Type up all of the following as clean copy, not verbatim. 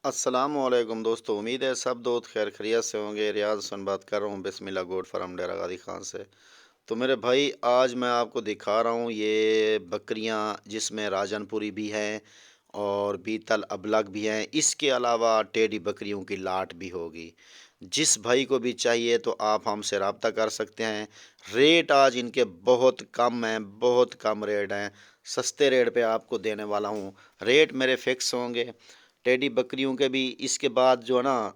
अस्सलाम वालेकुम दोस्तों, उम्मीद है सब दोस्त खैर खैरियत से होंगे। रियाज हसन बात कर रहा हूँ बिस्मिल्लाह गोट फार्म डेरा गादी खान से। तो मेरे भाई आज मैं आपको दिखा रहा हूँ ये बकरियाँ जिसमें राजनपुरी भी हैं और बीतल अबलग भी हैं। इसके अलावा टेडी बकरियों की लाट भी होगी। जिस भाई को भी चाहिए तो आप हमसे रब्ता कर सकते हैं। रेट आज इनके बहुत कम हैं, बहुत कम रेट हैं। सस्ते रेट पे आपको देने वाला हूँ। रेट मेरे फिक्स होंगे। टेडी बकरियों के भी इसके बाद जो है ना,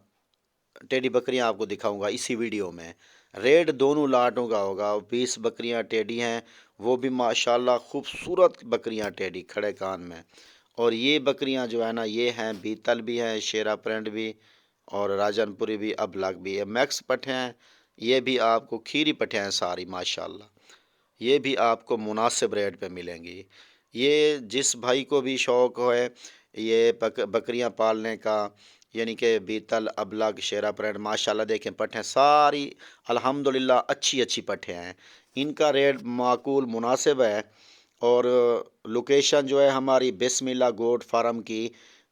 टेडी बकरियां आपको दिखाऊंगा इसी वीडियो में। रेट दोनों लाटों का होगा। 20 बकरियां टेडी हैं, वो भी माशाल्लाह खूबसूरत बकरियां टेडी खड़े कान में। और ये बकरियां जो है ना, ये हैं बीतल भी हैं, शेरा प्रिंट भी और राजनपुरी भी, अबलग भी है। मैक्स पट्ठे हैं, ये भी आपको खीरी पट्ठे हैं सारी माशाल्लाह। ये भी आपको मुनासिब रेट पे मिलेंगी। ये जिस भाई को भी शौक़ है ये बकरियां पालने का, यानी कि बीतल अबलग शेरा प्रिंट, माशाल्लाह देखें पट्ठे सारी अल्हम्दुलिल्लाह अच्छी अच्छी पट्ठे हैं। इनका रेट माकूल मुनासिब है। और लोकेशन जो है हमारी बिस्मिल्लाह गोट फार्म की,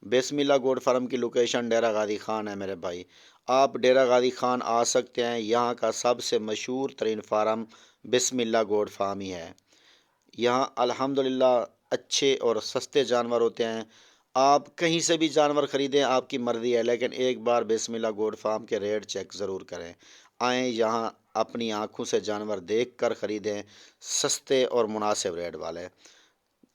बिस्मिल्लाह गोट फार्म की लोकेशन डेरा गादी खान है मेरे भाई। आप डेरा गादी खान आ सकते हैं। यहाँ का सबसे मशहूर तरीन फार्म बिस्मिल्लाह गोट फार्म ही है। यहाँ अल्हम्दुलिल्लाह अच्छे और सस्ते जानवर होते हैं। आप कहीं से भी जानवर ख़रीदें, आपकी मर्ज़ी है, लेकिन एक बार बिस्मिल्लाह गोट फार्म के रेट चेक ज़रूर करें। आएँ यहाँ अपनी आँखों से जानवर देख कर ख़रीदें, सस्ते और मुनासिब रेट वाले।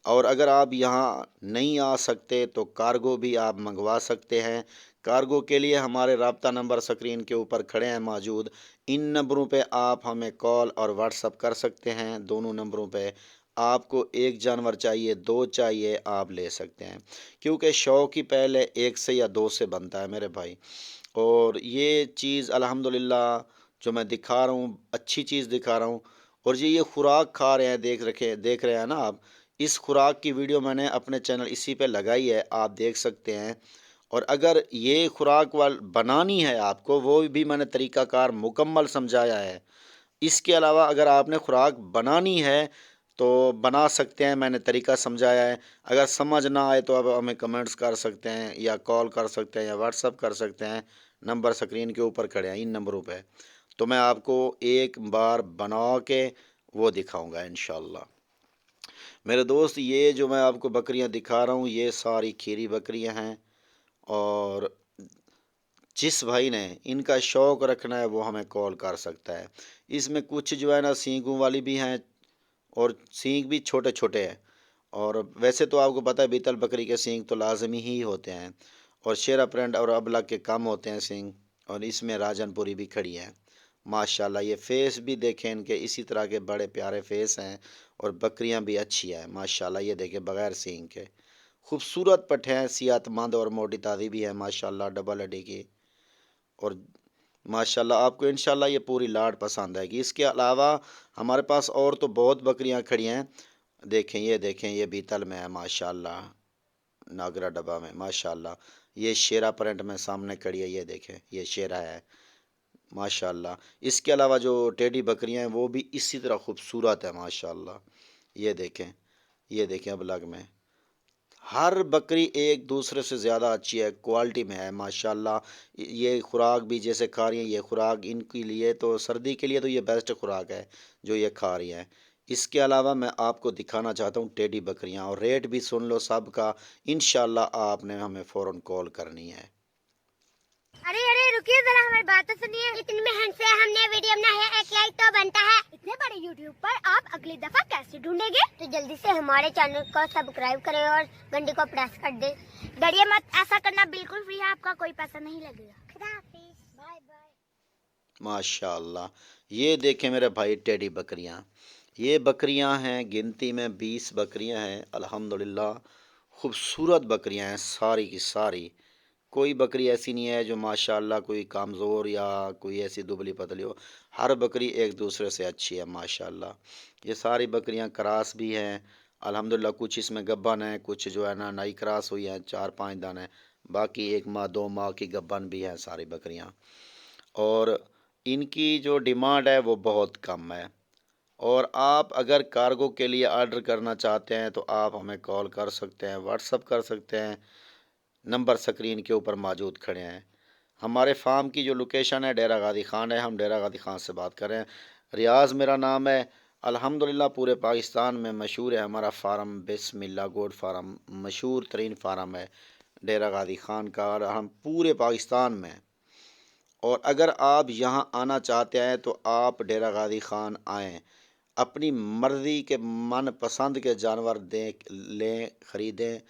और अगर आप यहाँ नहीं आ सकते तो कार्गो भी आप मंगवा सकते हैं। कार्गो के लिए हमारे राब्ता नंबर स्क्रीन के ऊपर खड़े हैं मौजूद। इन नंबरों पे आप हमें कॉल और व्हाट्सअप कर सकते हैं। दोनों नंबरों पे आपको एक जानवर चाहिए, दो चाहिए, आप ले सकते हैं। क्योंकि शौक ही पहले एक से या दो से बनता है मेरे भाई। और ये चीज़ अल्हम्दुलिल्लाह जो मैं दिखा रहा हूँ, अच्छी चीज़ दिखा रहा हूँ। और ये खुराक खा रहे हैं, देख रहे हैं ना आप। इस खुराक की वीडियो मैंने अपने चैनल इसी पे लगाई है, आप देख सकते हैं। और अगर ये खुराक वाल बनानी है आपको, वो भी मैंने तरीक़ाकार मुकम्मल समझाया है। इसके अलावा अगर आपने खुराक बनानी है तो बना सकते हैं, मैंने तरीका समझाया है। अगर समझ ना आए तो आप हमें कमेंट्स कर सकते हैं या कॉल कर सकते हैं या व्हाट्सअप कर सकते हैं। नंबर स्क्रीन के ऊपर खड़े हैं इन नंबरों पे। तो मैं आपको एक बार बना के वो दिखाऊंगा इंशाल्लाह। मेरे दोस्त ये जो मैं आपको बकरियां दिखा रहा हूँ ये सारी खीरी बकरियां हैं। और जिस भाई ने इनका शौक़ रखना है वो हमें कॉल कर सकता है। इसमें कुछ जो है ना सींगों वाली भी हैं और सींग भी छोटे छोटे हैं। और वैसे तो आपको पता है बीतल बकरी के सींग तो लाजमी ही होते हैं और शेरा प्रिंट और अबलग के कम होते हैं सींग। और इसमें राजनपुरी भी खड़ी है माशाल्लाह। ये फेस भी देखें इनके, इसी तरह के बड़े प्यारे फेस हैं। और बकरियां भी अच्छी हैं माशाल्लाह। ये देखें बगैर सींग के खूबसूरत पट्ठे हैं, सेहतमंद और मोटी ताज़ी भी है माशाल्लाह, डबल हड्डी की। और माशाल्लाह आपको इंशाल्लाह ये पूरी लाट पसंद आएगी। इसके अलावा हमारे पास और तो बहुत बकरियां खड़ी हैं। देखें ये बीतल में है माशाल्लाह, नागरा डब्बा में माशाल्लाह। ये शेरा प्रिंट में सामने खड़ी है, ये देखें ये शेरा है माशाल्लाह। इसके अलावा जो टेडी बकरियां हैं वो भी इसी तरह खूबसूरत है माशाल्लाह। ये देखें अब लग में हर बकरी एक दूसरे से ज़्यादा अच्छी है, क्वालिटी में है माशाल्लाह। ये खुराक भी जैसे खा रही हैं, ये खुराक इनके लिए तो सर्दी के लिए तो ये बेस्ट खुराक है जो ये खा रही हैं। इसके अलावा मैं आपको दिखाना चाहता हूँ टेडी बकरियाँ, और रेट भी सुन लो सब का। इंशाल्लाह आपने हमें फ़ौरन कॉल करनी है। अरे अरे रुकिए जरा, हमारी बात तो सुनिए। इतनी मेहनत से हमने वीडियो बनाया है, एक लाइक तो बनता है। इतने बड़े यूट्यूब पर आप अगली दफा कैसे ढूंढेंगे? तो जल्दी से हमारे चैनल को सब्सक्राइब करें और घंटी को प्रेस कर दे। डरिए मत, ऐसा करना बिल्कुल फ्री है, आपका कोई पैसा नहीं लगेगा। खुदा हाफिज, बाय बाय। माशाल्लाह ये देखें मेरे भाई टेडी बकरियाँ। ये बकरियां हैं, गिनती में 20 बकरियां हैं अल्हम्दुलिल्लाह। खूबसूरत बकरियां हैं सारी की सारी। कोई बकरी ऐसी नहीं है जो माशाल्लाह कोई कमज़ोर या कोई ऐसी दुबली पतली हो। हर बकरी एक दूसरे से अच्छी है माशाल्लाह। ये सारी बकरियां क्रास भी हैं अल्हम्दुलिल्लाह। कुछ इसमें गब्बन है, कुछ जो है ना नई क्रास हुई है, 4-5 दाने। बाकी 1 माह 2 माह की गब्बन भी है सारी बकरियां। और इनकी जो डिमांड है वो बहुत कम है। और आप अगर कार्गो के लिए ऑर्डर करना चाहते हैं तो आप हमें कॉल कर सकते हैं, व्हाट्सअप कर सकते हैं। नंबर स्क्रीन के ऊपर मौजूद खड़े हैं। हमारे फार्म की जो लोकेशन है डेरा गादी खान है, हम डेरा गादी खान से बात कर रहे हैं। रियाज मेरा नाम है। अल्हम्दुलिल्लाह पूरे पाकिस्तान में मशहूर है हमारा फार्म, बिस्मिल्लाह गोट फार्म मशहूर तरीन फार्म है डेरा गादी खान का, और हम पूरे पाकिस्तान में। और अगर आप यहाँ आना चाहते हैं तो आप डेरा गादी खान आएँ, अपनी मर्ज़ी के मन पसंद के जानवर देख लें, ख़रीदें।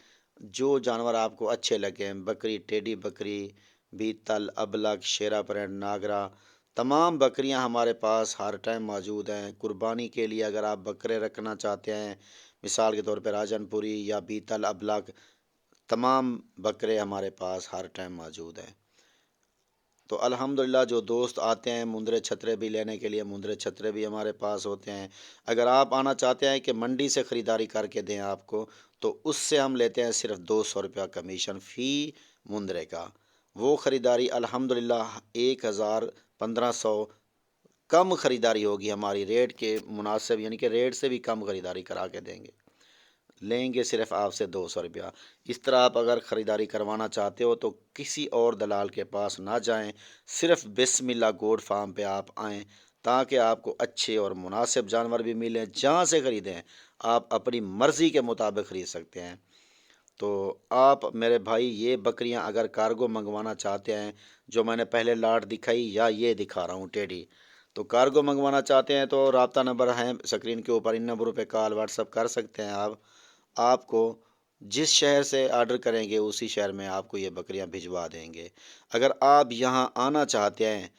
जो जानवर आपको अच्छे लगें, बकरी, टेडी बकरी, बीतल, अबलग, शेरा परेंट, नागरा, तमाम बकरियां हमारे पास हर टाइम मौजूद हैं। कुर्बानी के लिए अगर आप बकरे रखना चाहते हैं, मिसाल के तौर पर राजनपुरी या बीतल, अबलग, तमाम बकरे हमारे पास हर टाइम मौजूद हैं। तो अल्हम्दुलिल्लाह जो दोस्त आते हैं मुंदरे छतरे भी लेने के लिए, मुंदरे छतरे भी हमारे पास होते हैं। अगर आप आना चाहते हैं कि मंडी से ख़रीदारी करके दें आपको, तो उससे हम लेते हैं सिर्फ 200 रुपया कमीशन फ़ी मुंदरे का। वो ख़रीदारी अल्हम्दुलिल्लाह 1000 1500 कम ख़रीदारी होगी हमारी, रेट के मुनासिब, यानी कि रेट से भी कम ख़रीदारी करा के देंगे। लेंगे सिर्फ आपसे 200 रुपया। इस तरह आप अगर ख़रीदारी करवाना चाहते हो तो किसी और दलाल के पास ना जाएं, सिर्फ बिस्मिल्लाह गोट फार्म पे आप आएँ, ताकि आपको अच्छे और मुनासिब जानवर भी मिलें। जहाँ से ख़रीदें आप अपनी मर्ज़ी के मुताबिक ख़रीद सकते हैं। तो आप मेरे भाई ये बकरियां अगर कार्गो मंगवाना चाहते हैं, जो मैंने पहले लाट दिखाई या ये दिखा रहा हूँ टेडी, तो कार्गो मंगवाना चाहते हैं तो रब्ता नंबर है स्क्रीन के ऊपर, इन नंबरों पे कॉल व्हाट्सअप कर सकते हैं आप। आपको जिस शहर से ऑर्डर करेंगे उसी शहर में आपको ये बकरियां भिजवा देंगे। अगर आप यहाँ आना चाहते हैं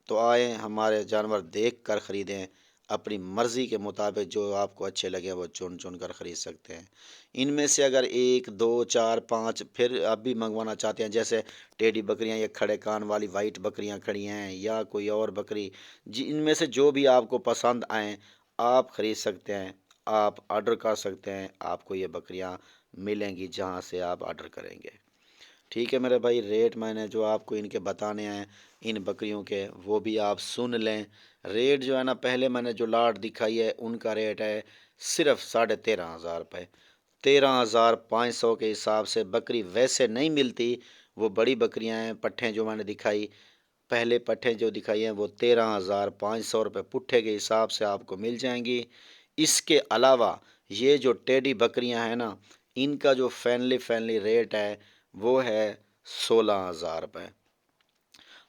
तो आएँ, हमारे जानवर देख कर ख़रीदें, अपनी मर्ज़ी के मुताबिक जो आपको अच्छे लगे वो चुन चुन कर ख़रीद सकते हैं। इनमें से अगर 1 2 4 5 फिर आप भी मंगवाना चाहते हैं, जैसे टेडी बकरियां, ये खड़े कान वाली वाइट बकरियां खड़ी हैं, या कोई और बकरी, जी इनमें से जो भी आपको पसंद आएँ आप ख़रीद सकते हैं, आप ऑर्डर कर सकते हैं। आपको ये बकरियां मिलेंगी जहां से आप ऑर्डर करेंगे। ठीक है मेरे भाई, रेट मैंने जो आपको इनके बताने हैं इन बकरियों के, वो भी आप सुन लें। रेट जो है ना, पहले मैंने जो लाट दिखाई है उनका रेट है सिर्फ 13,500 रुपये। 13,500 के हिसाब से बकरी वैसे नहीं मिलती। वो बड़ी बकरियां हैं, पट्ठें जो मैंने दिखाई, पहले पट्ठें जो दिखाई हैं वो 13,500 रुपये पुट्ठे के हिसाब से आपको मिल जाएंगी। इसके अलावा ये जो टेडी बकरियां हैं ना, इनका जो फैनली रेट है वो है 16,000 रुपये।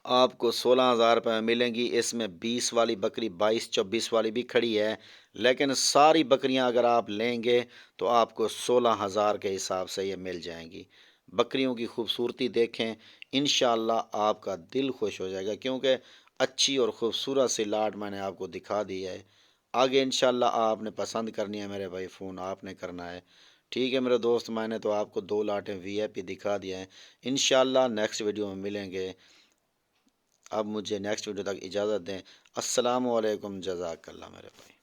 आपको 16,000 रुपये में मिलेंगी। इसमें 20 वाली बकरी, 22-24 वाली भी खड़ी है, लेकिन सारी बकरियां अगर आप लेंगे तो आपको 16,000 के हिसाब से ये मिल जाएंगी। बकरियों की खूबसूरती देखें, इंशाअल्लाह आपका दिल खुश हो जाएगा, क्योंकि अच्छी और ख़ूबसूरत सी लाट मैंने आपको दिखा दी है। आगे इंशाअल्लाह आपने पसंद करनी है मेरे भाई, फ़ोन आपने करना है। ठीक है मेरे दोस्त, मैंने तो आपको 2 लाटें वीआईपी दिखा दिए हैं। इंशाअल्लाह नेक्स्ट वीडियो में मिलेंगे। अब मुझे नेक्स्ट वीडियो तक इजाज़त दें। अस्सलामु अलैकुम, जज़ाकल्लाह मेरे भाई।